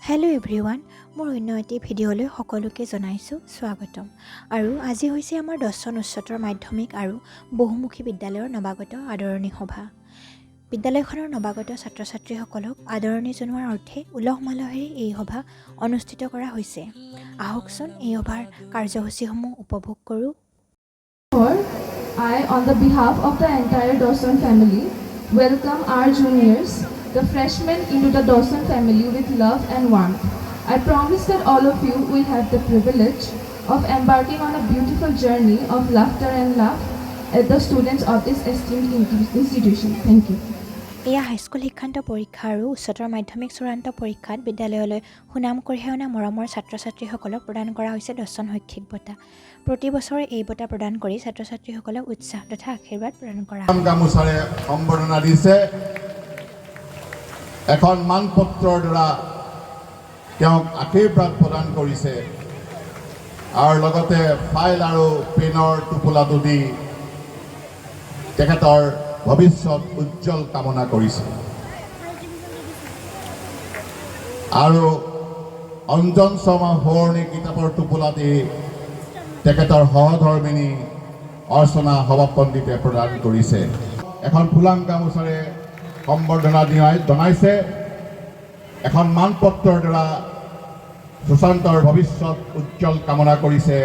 Hello' everyone, মোৰ অন্য এটি ভিডিঅ'লৈ সকলোকে জনাইছোঁ স্বাগতম। আৰু আজি হৈছে আমাৰ 10খন উচ্চতৰ মাধ্যমিক আৰু বহুমুখী বিদ্যালয়ৰ নৱাগত আদৰণি সভা। বিদ্যালয়খনৰ নৱাগত ছাত্ৰ ছাত্ৰীসকলক আদৰণি জনোৱাৰ অৰ্থে উলহ মালহেৰে এই সভা অনুষ্ঠিত কৰা হৈছে। আহকচোন এই সভাৰ কাৰ্যসূচীসমূহ উপভোগ কৰোঁ। I, on the behalf of the entire Dawson family, welcome our juniors, the freshmen, into the Dawson family with love and warmth. I promise that all of you will have the privilege of embarking on a beautiful journey of laughter and love as the students of this esteemed institution. Thank you. এয়া high school শিক্ষান্ত পৰীক্ষা আৰু উচ্চতৰ মাধ্যমিক চূড়ান্ত পৰীক্ষাত বিদ্যালয়লৈ সুনাম কঢ়িয়াই অনা মৰমৰ ছাত্ৰ ছাত্ৰীসকলক প্ৰদান কৰা হৈছে 10খন শৈক্ষিক বঁটা। প্ৰতি বছৰে এই বঁটা প্ৰদান কৰি ছাত্ৰ ছাত্ৰীসকলক উৎসাহ তথা আশীৰ্বাদ প্ৰদান কৰা হয়। গামোচাৰে সম্বৰ্ধনা দিছে। এখন মানপত্ৰৰ দ্বাৰা তেওঁক আশীৰ্বাদ প্ৰদান কৰিছে আৰু লগতে ফাইল আৰু পেনৰ টোপোলাটো দি তেখেতৰ ভৱিষ্যত উজ্জ্বল কামনা কৰিছে। আৰু অঞ্জন শৰ্মা সোঁৱৰণী কিতাপৰ টোপোলা দি তেখেতৰ সহধৰ্মিনী অৰ্চনা সভাপণ্ডিতে প্ৰদান কৰিছে। এখন ফুলাম গামোচাৰে সম্বৰ্ধনা জনাইছে। এখন মানপত্ৰৰ দ্বাৰা সুশান্তৰ ভৱিষ্যত উজ্জ্বল কামনা কৰিছে।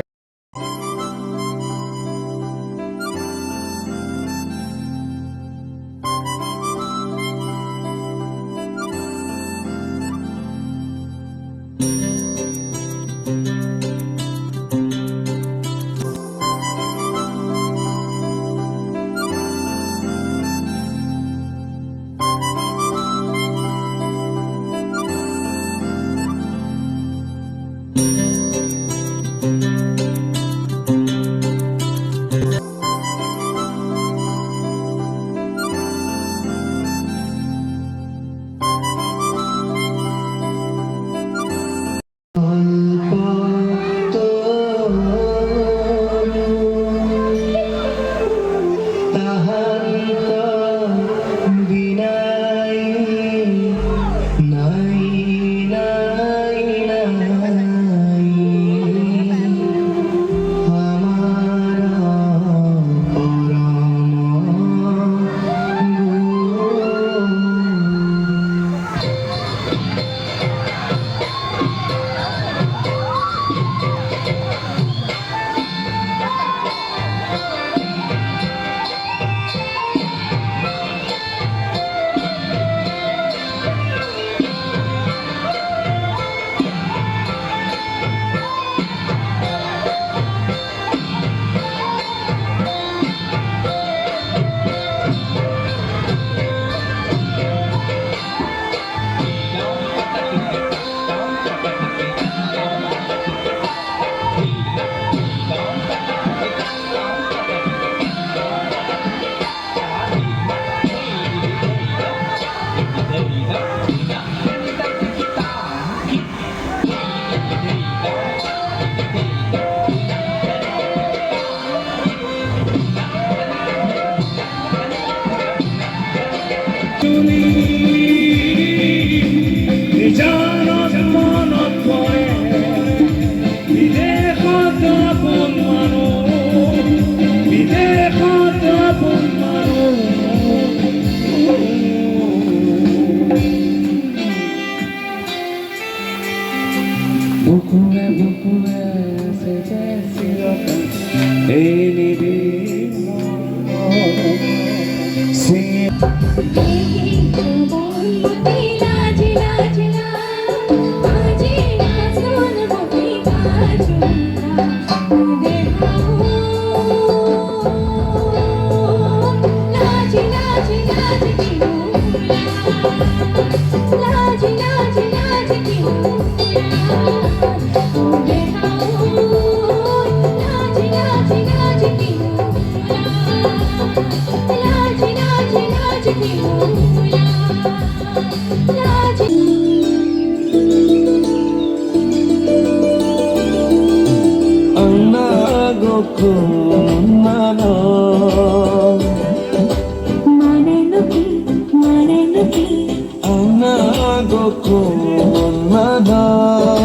Go সমাধান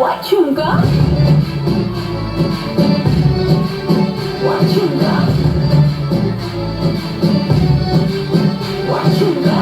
What chunga? What chunga? What chunga?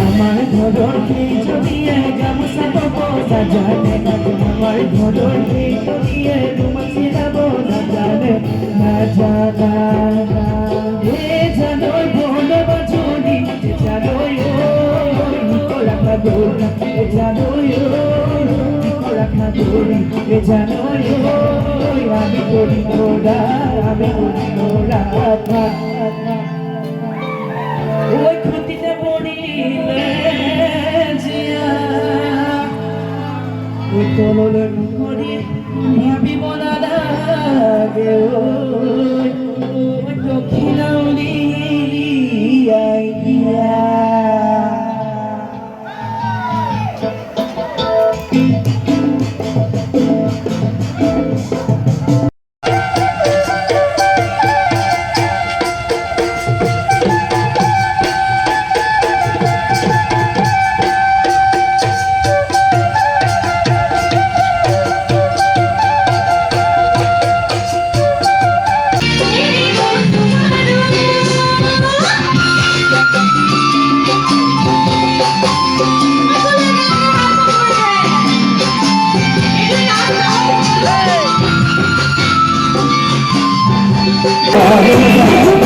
আমার ঘর খিচুড়িয়ে গামছা পাবো সাজানে আমার ঘর খিচুড়িয়ে রুমাছি যাবো না জানে না জানা এ জানোই বলে বাজুনি জানোই নিকোলা খাদুনা এ জানোই নিকোলা খাদুনা এ জানোই আমি করি নোরা ওই খুঁটিতে পড়িলে জিয়া ওই তললে করি ভাবিব না লাগে ওই দক্ষিণাউলি আইয়া Hey!